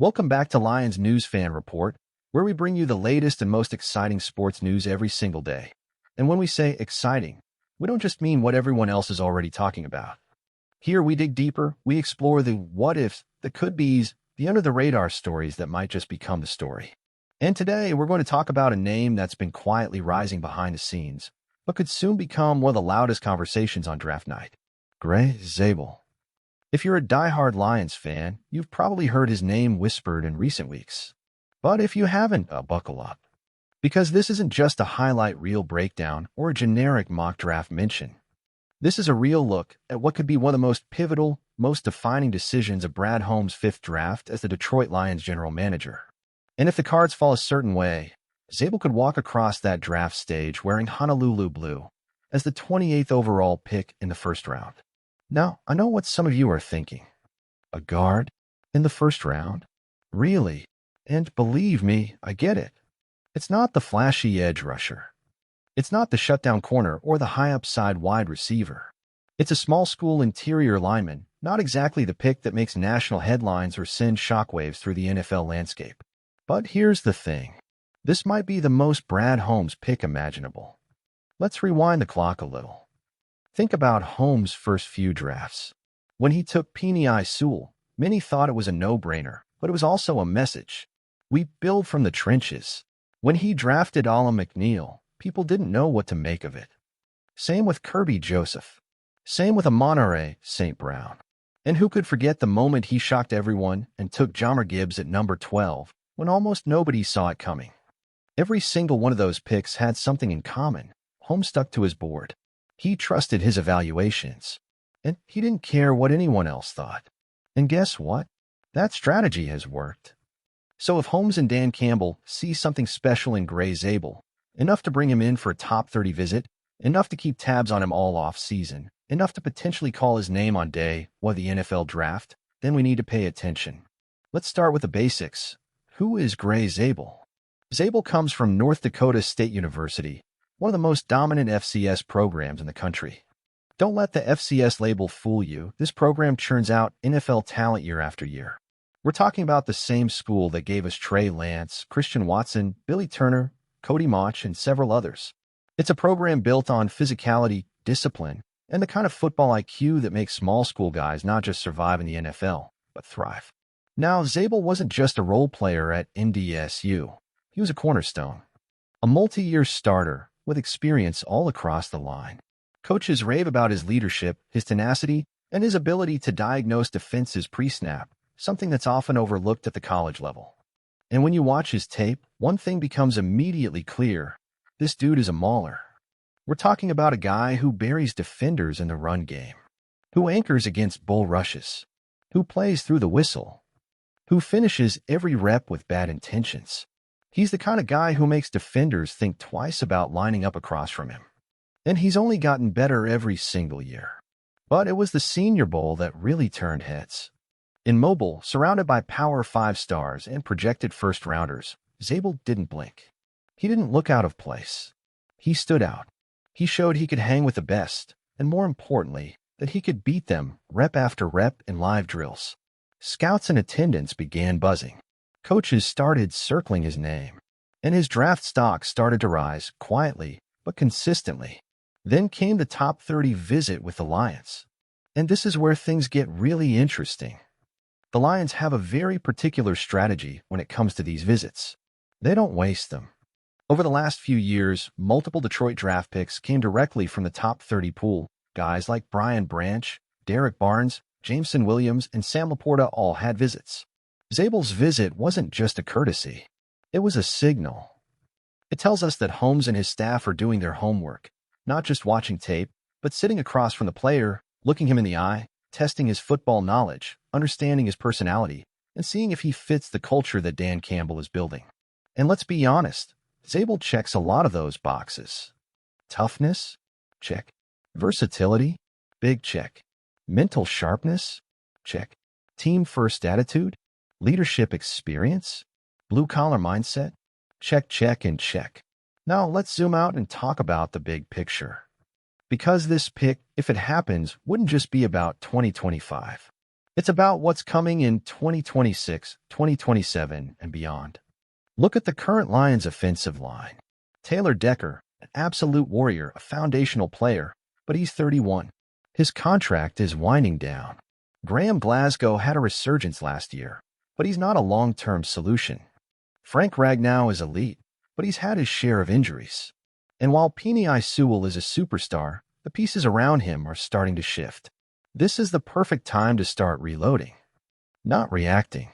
Welcome back to Lions News Fan Report, where we bring you the latest and most exciting sports news every single day. And when we say exciting, we don't just mean what everyone else is already talking about. Here we dig deeper, we explore the what-ifs, the could-bes, the under-the-radar stories that might just become the story. And today we're going to talk about a name that's been quietly rising behind the scenes, but could soon become one of the loudest conversations on draft night. Gray Zabel. If you're a diehard Lions fan, you've probably heard his name whispered in recent weeks. But if you haven't, buckle up. Because this isn't just a highlight reel breakdown or a generic mock draft mention. This is a real look at what could be one of the most pivotal, most defining decisions of Brad Holmes' fifth draft as the Detroit Lions general manager. And if the cards fall a certain way, Zabel could walk across that draft stage wearing Honolulu blue as the 28th overall pick in the first round. Now, I know what some of you are thinking. A guard? In the first round? Really? And believe me, I get it. It's not the flashy edge rusher. It's not the shutdown corner or the high-upside wide receiver. It's a small school interior lineman, not exactly the pick that makes national headlines or sends shockwaves through the NFL landscape. But here's the thing. This might be the most Brad Holmes pick imaginable. Let's rewind the clock a little. Think about Holmes' first few drafts. When he took Penei Sewell, many thought it was a no-brainer, but it was also a message. We build from the trenches. When he drafted Alan McNeil, people didn't know what to make of it. Same with Kirby Joseph. Same with Amonore St. Brown. And who could forget the moment he shocked everyone and took Jahmyr Gibbs at number 12 when almost nobody saw it coming? Every single one of those picks had something in common. Holmes stuck to his board. He trusted his evaluations, and he didn't care what anyone else thought. And guess what? That strategy has worked. So if Holmes and Dan Campbell see something special in Gray Zabel, enough to bring him in for a top 30 visit, enough to keep tabs on him all off-season, enough to potentially call his name on day one of the NFL draft, then we need to pay attention. Let's start with the basics. Who is Gray Zabel? Zabel comes from North Dakota State University, one of the most dominant FCS programs in the country. Don't let the FCS label fool you. This program churns out NFL talent year after year. We're talking about the same school that gave us Trey Lance, Christian Watson, Billy Turner, Cody Mauch, and several others. It's a program built on physicality, discipline, and the kind of football IQ that makes small school guys not just survive in the NFL, but thrive. Now, Zabel wasn't just a role player at NDSU. He was a cornerstone, a multi-year starter with experience all across the line. Coaches rave about his leadership, his tenacity, and his ability to diagnose defenses pre-snap, something that's often overlooked at the college level. And when you watch his tape, one thing becomes immediately clear. This dude is a mauler. We're talking about a guy who buries defenders in the run game, who anchors against bull rushes, who plays through the whistle, who finishes every rep with bad intentions. He's the kind of guy who makes defenders think twice about lining up across from him. And he's only gotten better every single year. But it was the Senior Bowl that really turned heads. In Mobile, surrounded by Power 5 stars and projected first-rounders, Zabel didn't blink. He didn't look out of place. He stood out. He showed he could hang with the best, and more importantly, that he could beat them rep after rep in live drills. Scouts in attendance began buzzing. Coaches started circling his name, and his draft stock started to rise quietly but consistently. Then came the top 30 visit with the Lions. And this is where things get really interesting. The Lions have a very particular strategy when it comes to these visits. They don't waste them. Over the last few years, multiple Detroit draft picks came directly from the top 30 pool. Guys like Brian Branch, Derek Barnes, Jameson Williams, and Sam Laporta all had visits. Zabel's visit wasn't just a courtesy. It was a signal. It tells us that Holmes and his staff are doing their homework, not just watching tape, but sitting across from the player, looking him in the eye, testing his football knowledge, understanding his personality, and seeing if he fits the culture that Dan Campbell is building. And let's be honest, Zabel checks a lot of those boxes. Toughness? Check. Versatility? Big check. Mental sharpness? Check. Team-first attitude? Leadership experience? Blue-collar mindset? Check, check, and check. Now let's zoom out and talk about the big picture. Because this pick, if it happens, wouldn't just be about 2025. It's about what's coming in 2026, 2027, and beyond. Look at the current Lions offensive line. Taylor Decker, an absolute warrior, a foundational player, but he's 31. His contract is winding down. Graham Glasgow had a resurgence last year, but he's not a long-term solution. Frank Ragnow is elite, but he's had his share of injuries. And while Penei Sewell is a superstar, the pieces around him are starting to shift. This is the perfect time to start reloading. Not reacting.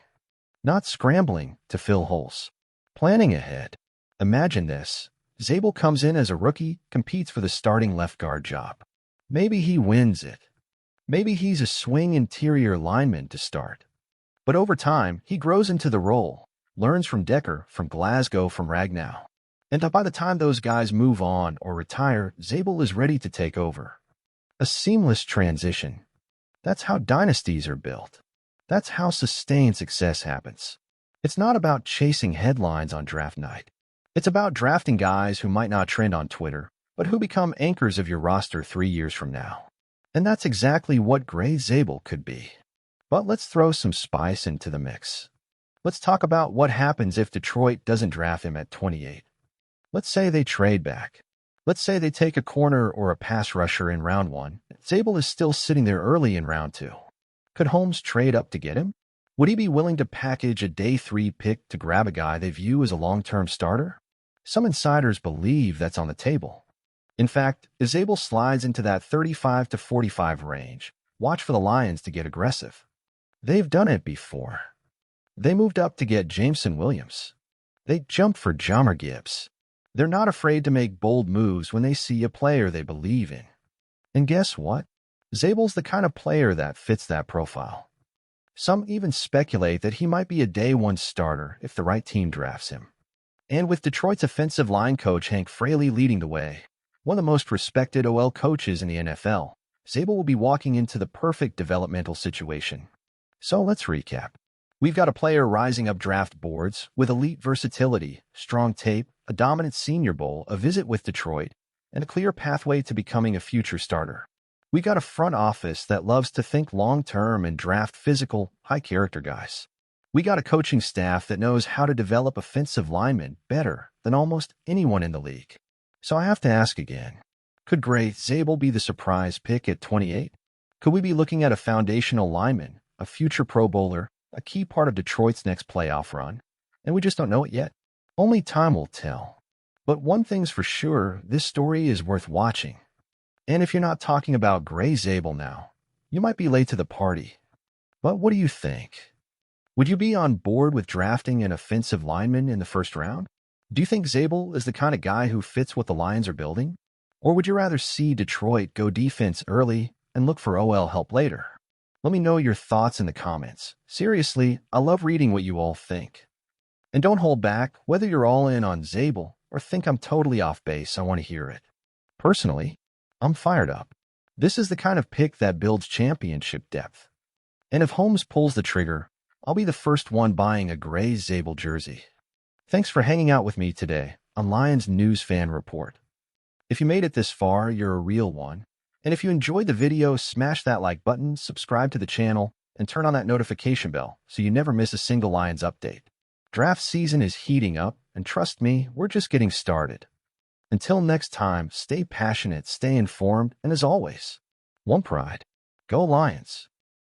Not scrambling to fill holes. Planning ahead. Imagine this. Zabel comes in as a rookie, competes for the starting left guard job. Maybe he wins it. Maybe he's a swing interior lineman to start. But over time, he grows into the role, learns from Decker, from Glasgow, from Ragnow. And by the time those guys move on or retire, Zabel is ready to take over. A seamless transition. That's how dynasties are built. That's how sustained success happens. It's not about chasing headlines on draft night. It's about drafting guys who might not trend on Twitter, but who become anchors of your roster 3 years from now. And that's exactly what Gray Zabel could be. But let's throw some spice into the mix. Let's talk about what happens if Detroit doesn't draft him at 28. Let's say they trade back. Let's say they take a corner or a pass rusher in round 1. Zabel is still sitting there early in round 2. Could Holmes trade up to get him? Would he be willing to package a day 3 pick to grab a guy they view as a long-term starter? Some insiders believe that's on the table. In fact, if Zabel slides into that 35 to 45 range, watch for the Lions to get aggressive. They've done it before. They moved up to get Jameson Williams. They jumped for Jahmyr Gibbs. They're not afraid to make bold moves when they see a player they believe in. And guess what? Zabel's the kind of player that fits that profile. Some even speculate that he might be a day 1 starter if the right team drafts him. And with Detroit's offensive line coach Hank Fraley leading the way, one of the most respected OL coaches in the NFL, Zabel will be walking into the perfect developmental situation. So let's recap. We've got a player rising up draft boards with elite versatility, strong tape, a dominant Senior Bowl, a visit with Detroit, and a clear pathway to becoming a future starter. We got a front office that loves to think long-term and draft physical, high-character guys. We got a coaching staff that knows how to develop offensive linemen better than almost anyone in the league. So I have to ask again, could Gray Zabel be the surprise pick at 28? Could we be looking at a foundational lineman, a future Pro Bowler, a key part of Detroit's next playoff run? And we just don't know it yet. Only time will tell. But one thing's for sure, this story is worth watching. And if you're not talking about Gray Zabel now, you might be late to the party. But what do you think? Would you be on board with drafting an offensive lineman in the first round? Do you think Zabel is the kind of guy who fits what the Lions are building? Or would you rather see Detroit go defense early and look for OL help later? Let me know your thoughts in the comments. Seriously, I love reading what you all think. And don't hold back, whether you're all in on Zabel or think I'm totally off base, I want to hear it. Personally, I'm fired up. This is the kind of pick that builds championship depth. And if Holmes pulls the trigger, I'll be the first one buying a Gray Zabel jersey. Thanks for hanging out with me today on Lions News Fan Report. If you made it this far, you're a real one. And if you enjoyed the video, smash that like button, subscribe to the channel, and turn on that notification bell so you never miss a single Lions update. Draft season is heating up, and trust me, we're just getting started. Until next time, stay passionate, stay informed, and as always, one pride. Go Lions!